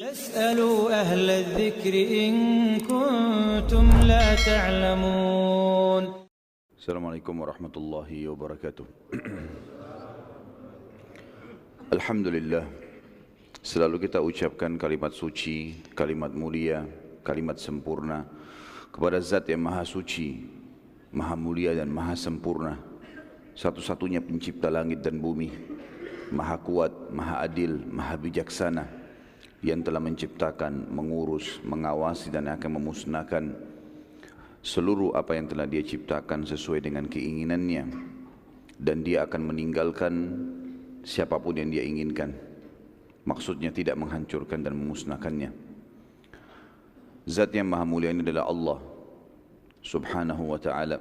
فاسألوا أهل الذكر إن كنتم لا تعلمون. Assalamualaikum warahmatullahi wabarakatuh. Alhamdulillah, selalu kita ucapkan kalimat suci, kalimat mulia, kalimat sempurna kepada Zat yang Maha Suci, Maha Mulia dan Maha Sempurna, satu-satunya pencipta langit dan bumi, Maha Kuat, Maha Adil, Maha Bijaksana, yang telah menciptakan, mengurus, mengawasi dan akan memusnahkan seluruh apa yang telah dia ciptakan sesuai dengan keinginannya, dan dia akan meninggalkan siapapun yang dia inginkan. Maksudnya tidak menghancurkan dan memusnahkannya. Zat yang Maha Mulia ini adalah Allah Subhanahu wa ta'ala.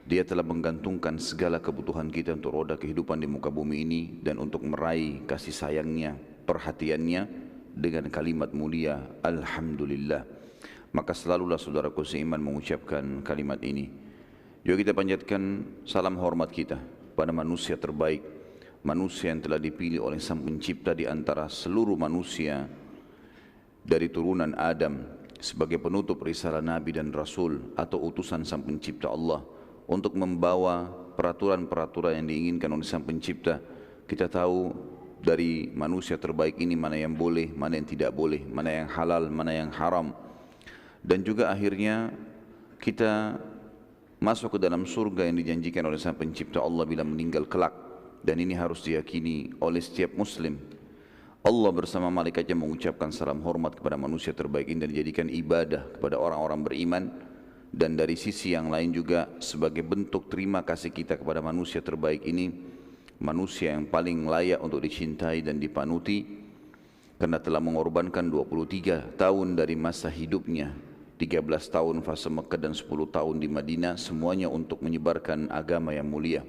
Dia telah menggantungkan segala kebutuhan kita untuk roda kehidupan di muka bumi ini dan untuk meraih kasih sayangnya, perhatiannya dengan kalimat mulia Alhamdulillah. Maka selalulah saudaraku seiman mengucapkan kalimat ini. Juga kita panjatkan salam hormat kita pada manusia terbaik, manusia yang telah dipilih oleh Sang Pencipta di antara seluruh manusia dari turunan Adam sebagai penutup risalah Nabi dan Rasul atau utusan Sang Pencipta Allah untuk membawa peraturan-peraturan yang diinginkan oleh Sang Pencipta. Kita tahu dari manusia terbaik ini mana yang boleh, mana yang tidak boleh, mana yang halal, mana yang haram. Dan juga akhirnya kita masuk ke dalam surga yang dijanjikan oleh Sang Pencipta Allah bila meninggal kelak. Dan ini harus diyakini oleh setiap muslim. Allah bersama malaikatnya mengucapkan salam hormat kepada manusia terbaik ini dan dijadikan ibadah kepada orang-orang beriman. Dan dari sisi yang lain juga sebagai bentuk terima kasih kita kepada manusia terbaik ini, manusia yang paling layak untuk dicintai dan dipanuti, karena telah mengorbankan 23 tahun dari masa hidupnya, 13 tahun fase Mekah dan 10 tahun di Madinah, semuanya untuk menyebarkan agama yang mulia.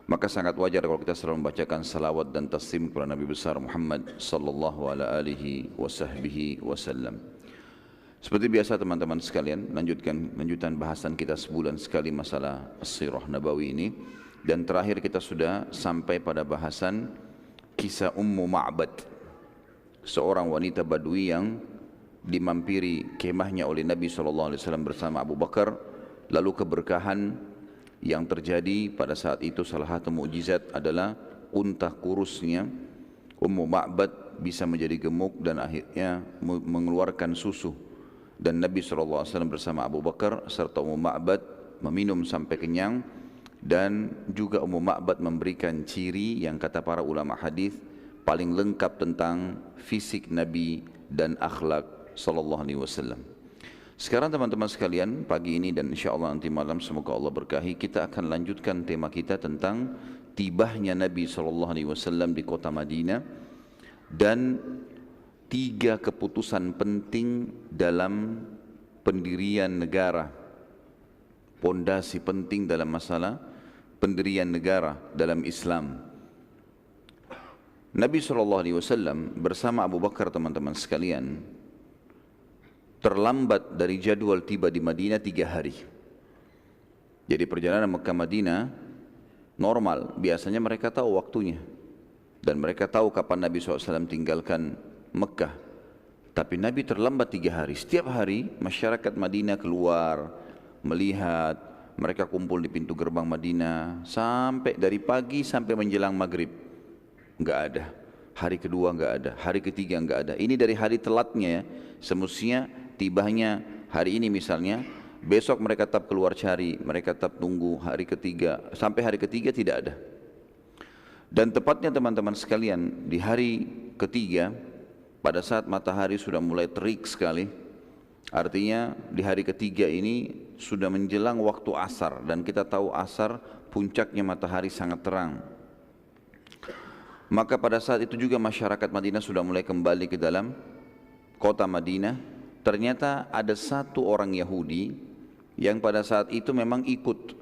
Maka sangat wajar kalau kita selalu membacakan salawat dan taslim kepada Nabi besar Muhammad sallallahu alaihi wasallam. Seperti biasa teman-teman sekalian, lanjutan bahasan kita sebulan sekali masalah As-Sirah Nabawi ini. Dan terakhir kita sudah sampai pada bahasan kisah Ummu Ma'bad, seorang wanita Badui yang dimampiri kemahnya oleh Nabi SAW bersama Abu Bakar. Lalu keberkahan yang terjadi pada saat itu, salah satu mukjizat adalah unta kurusnya Ummu Ma'bad bisa menjadi gemuk dan akhirnya mengeluarkan susu. Dan Nabi SAW bersama Abu Bakar serta Ummu Ma'bad meminum sampai kenyang. Dan juga Ummu Ma'bad memberikan ciri yang kata para ulama hadis paling lengkap tentang fisik Nabi dan akhlak sallallahu alaihi wasallam. Sekarang teman-teman sekalian, pagi ini dan insyaallah nanti malam semoga Allah berkahi, kita akan lanjutkan tema kita tentang tibahnya Nabi sallallahu alaihi wasallam di kota Madinah dan 3 keputusan penting dalam pendirian negara, pondasi penting dalam masalah pendirian negara dalam Islam. Nabi SAW bersama Abu Bakar teman-teman sekalian terlambat dari jadwal tiba di Madinah 3 hari. Jadi perjalanan Mekah Madinah normal, biasanya mereka tahu waktunya dan mereka tahu kapan Nabi SAW tinggalkan Mekah. Tapi Nabi terlambat 3 hari. Setiap hari masyarakat Madinah keluar melihat, mereka kumpul di pintu gerbang Madinah sampai dari pagi sampai menjelang maghrib. Enggak ada. Hari kedua enggak ada, hari ketiga enggak ada. Ini dari hari telatnya ya. Semestinya tibanya hari ini misalnya, besok mereka tetap keluar cari, mereka tetap tunggu hari ketiga, sampai hari ketiga tidak ada. Dan tepatnya teman-teman sekalian, di hari ketiga pada saat matahari sudah mulai terik sekali, artinya di hari ketiga ini sudah menjelang waktu asar, dan kita tahu asar puncaknya matahari sangat terang. Maka pada saat itu juga masyarakat Madinah sudah mulai kembali ke dalam kota Madinah. Ternyata ada satu orang Yahudi yang pada saat itu memang ikut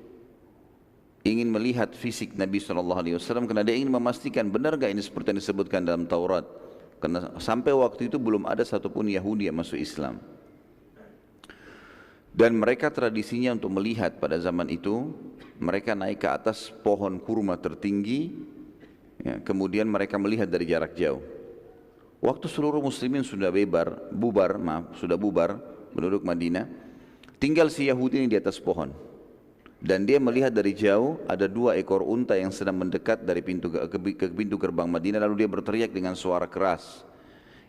ingin melihat fisik Nabi SAW karena dia ingin memastikan benar gak ini seperti yang disebutkan dalam Taurat. Karena sampai waktu itu belum ada satupun Yahudi yang masuk Islam. Dan mereka tradisinya untuk melihat pada zaman itu, mereka naik ke atas pohon kurma tertinggi, ya, kemudian mereka melihat dari jarak jauh. Waktu seluruh muslimin sudah bubar penduduk Madinah, tinggal si Yahudi ini di atas pohon. Dan dia melihat dari jauh ada 2 ekor unta yang sedang mendekat dari ke pintu gerbang Madinah. Lalu dia berteriak dengan suara keras,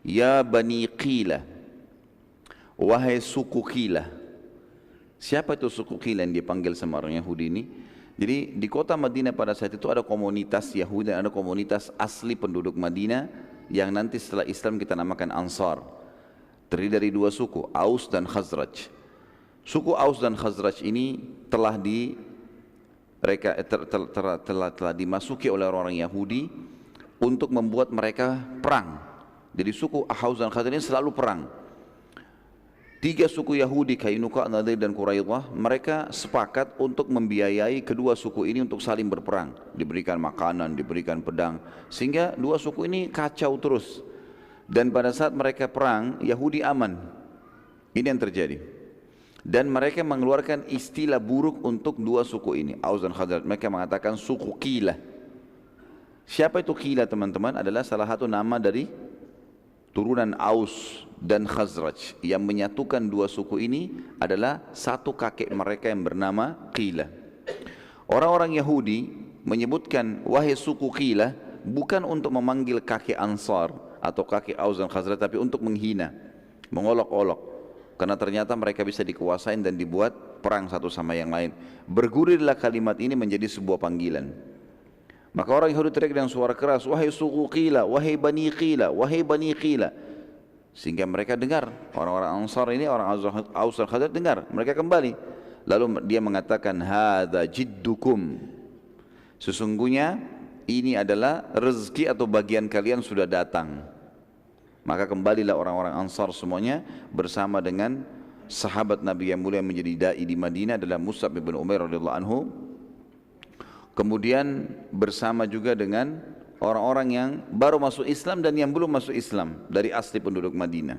"Ya Bani Qila, wahai suku Qila." Siapa itu suku Qila yang dipanggil sama orang Yahudi ini? Jadi di kota Madinah pada saat itu ada komunitas Yahudi dan ada komunitas asli penduduk Madinah yang nanti setelah Islam kita namakan Ansar. Terdiri dari 2 suku, Aus dan Khazraj. Suku Aus dan Khazraj ini telah dimasuki oleh orang-orang Yahudi untuk membuat mereka perang. Jadi suku Aus dan Khazraj ini selalu perang. 3 suku Yahudi, Kainuka, Nadir dan Quraidah, mereka sepakat untuk membiayai kedua suku ini untuk saling berperang. Diberikan makanan, diberikan pedang, sehingga 2 suku ini kacau terus. Dan pada saat mereka perang, Yahudi aman. Ini yang terjadi. Dan mereka mengeluarkan istilah buruk untuk 2 suku ini, Aus dan Khazraj. Mereka mengatakan suku Qila. Siapa itu Qila, teman-teman? Adalah salah satu nama dari turunan Aus dan Khazraj. Yang menyatukan 2 suku ini adalah satu kakek mereka yang bernama Qila. Orang-orang Yahudi menyebutkan wahai suku Qila bukan untuk memanggil kakek Ansar atau kakek Aus dan Khazraj, tapi untuk menghina, mengolok-olok. Karena ternyata mereka bisa dikuasain dan dibuat perang satu sama yang lain. Bergulirlah kalimat ini menjadi sebuah panggilan. Maka orang Yahudi teriak dengan suara keras, "Wahai suku Qila, wahai Bani Qila, wahai Bani Qila." Sehingga mereka dengar, orang-orang Ansar ini, orang Aus dan Khazraj dengar, mereka kembali. Lalu dia mengatakan, "Hadza jiddukum." Sesungguhnya ini adalah rezeki atau bagian kalian sudah datang. Maka kembalilah orang-orang Ansar semuanya bersama dengan sahabat Nabi yang mulia menjadi dai di Madinah adalah Mus'ab bin Umair radhiyallahu anhu. Kemudian bersama juga dengan orang-orang yang baru masuk Islam dan yang belum masuk Islam dari asli penduduk Madinah.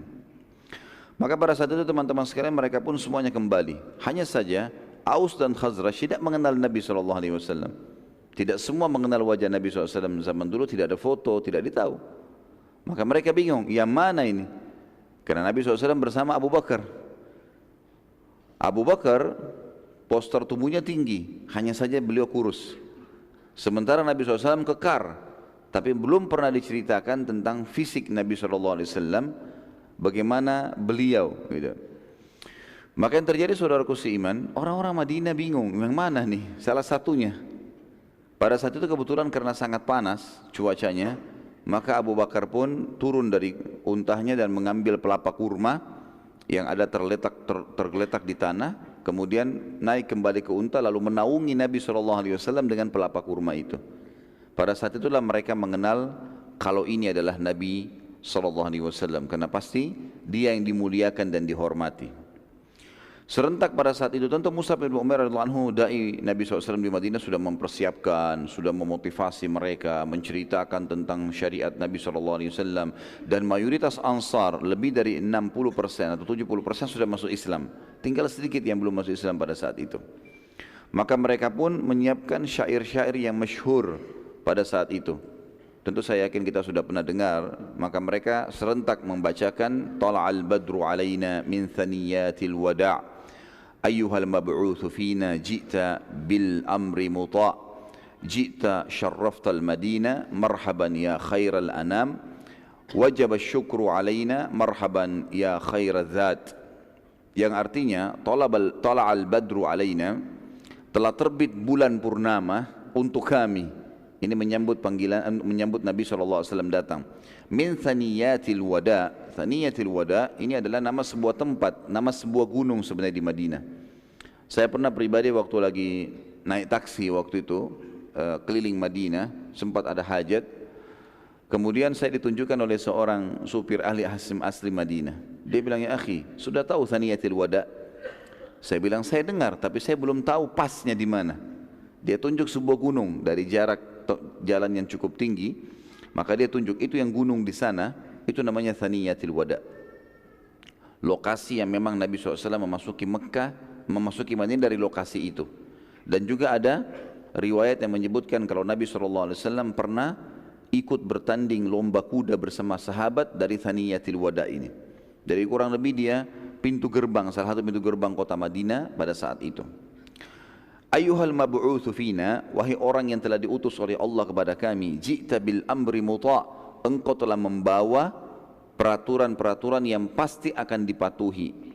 Maka pada saat itu teman-teman sekalian mereka pun semuanya kembali. Hanya saja Aus dan Khazraj tidak mengenal Nabi SAW. Tidak semua mengenal wajah Nabi SAW zaman dulu, tidak ada foto, tidak ditahu. Maka mereka bingung, yang mana ini? Karena Nabi SAW bersama Abu Bakar. Abu Bakar postur tubuhnya tinggi, hanya saja beliau kurus. Sementara Nabi SAW kekar, tapi belum pernah diceritakan tentang fisik Nabi SAW, bagaimana beliau. Gitu. Maka yang terjadi saudaraku seiman, orang-orang Madinah bingung, yang mana nih? Salah satunya. Pada saat itu kebetulan karena sangat panas cuacanya, maka Abu Bakar pun turun dari untahnya dan mengambil pelapa kurma yang ada tergeletak di tanah, kemudian naik kembali ke unta lalu menaungi Nabi SAW dengan pelapa kurma itu. Pada saat itulah mereka mengenal kalau ini adalah Nabi SAW, karena pasti dia yang dimuliakan dan dihormati. Serentak pada saat itu tentu Mus'ab bin Umair radhiyallahu anhu dai Nabi SAW di Madinah sudah mempersiapkan, sudah memotivasi mereka, menceritakan tentang syariat Nabi SAW, dan mayoritas Ansar lebih dari 60% atau 70% sudah masuk Islam. Tinggal sedikit yang belum masuk Islam pada saat itu. Maka mereka pun menyiapkan syair-syair yang masyhur pada saat itu. Tentu saya yakin kita sudah pernah dengar. Maka mereka serentak membacakan Tala'al badru alaina min thaniyatil wada' ayyuhal mab'uthu fina ji'ta bil amri muta' ji'ta syarraftal madina marhaban ya khairal anam wajib syukru alaina marhaban ya khairal dhat. Yang artinya tala'al badru alaina, telah terbit bulan purnama untuk kami. Ini menyambut panggilan, menyambut Nabi SAW datang. Min thaniyatil wada. Thaniyatil wada ini adalah nama sebuah tempat, nama sebuah gunung sebenarnya di Madinah. Saya pernah pribadi waktu lagi naik taksi waktu itu keliling Madinah, sempat ada hajat. Kemudian saya ditunjukkan oleh seorang supir ahli asli Madinah. Dia bilang, "Ya akhi, sudah tahu thaniyatil wada?" Saya bilang, "Saya dengar, tapi saya belum tahu pasnya di mana." Dia tunjuk sebuah gunung dari jarak jalan yang cukup tinggi, maka dia tunjuk itu yang gunung di sana, itu namanya Thaniyatil Wada. Lokasi yang memang Nabi SAW memasuki Mekah, memasuki Madinah dari lokasi itu. Dan juga ada riwayat yang menyebutkan kalau Nabi SAW pernah ikut bertanding lomba kuda bersama sahabat dari Thaniyatil Wada ini. Dari kurang lebih dia pintu gerbang, salah satu pintu gerbang kota Madinah pada saat itu. Ayyuhal mab'utsu fina, wahai orang yang telah diutus oleh Allah kepada kami, ji'ta bil amri muta', engkau telah membawa peraturan-peraturan yang pasti akan dipatuhi.